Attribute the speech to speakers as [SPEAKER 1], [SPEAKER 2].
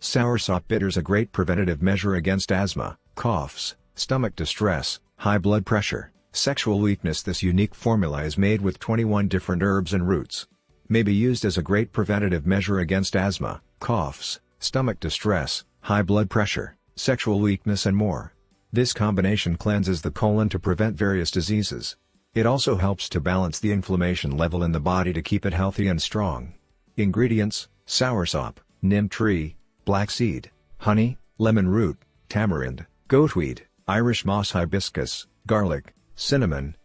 [SPEAKER 1] Soursop bitter is a great preventative measure against asthma, coughs, stomach distress, high blood pressure, sexual weakness. This unique formula is made with 21 different herbs and roots. May be used as a great preventative measure against asthma, coughs, stomach distress, high blood pressure, sexual weakness and more. This combination cleanses the colon to prevent various diseases. It also helps to balance the inflammation level in the body to keep it healthy and strong. Ingredients: soursop, neem tree, black seed, honey, lemon root, tamarind, goatweed, Irish moss, hibiscus, garlic, cinnamon,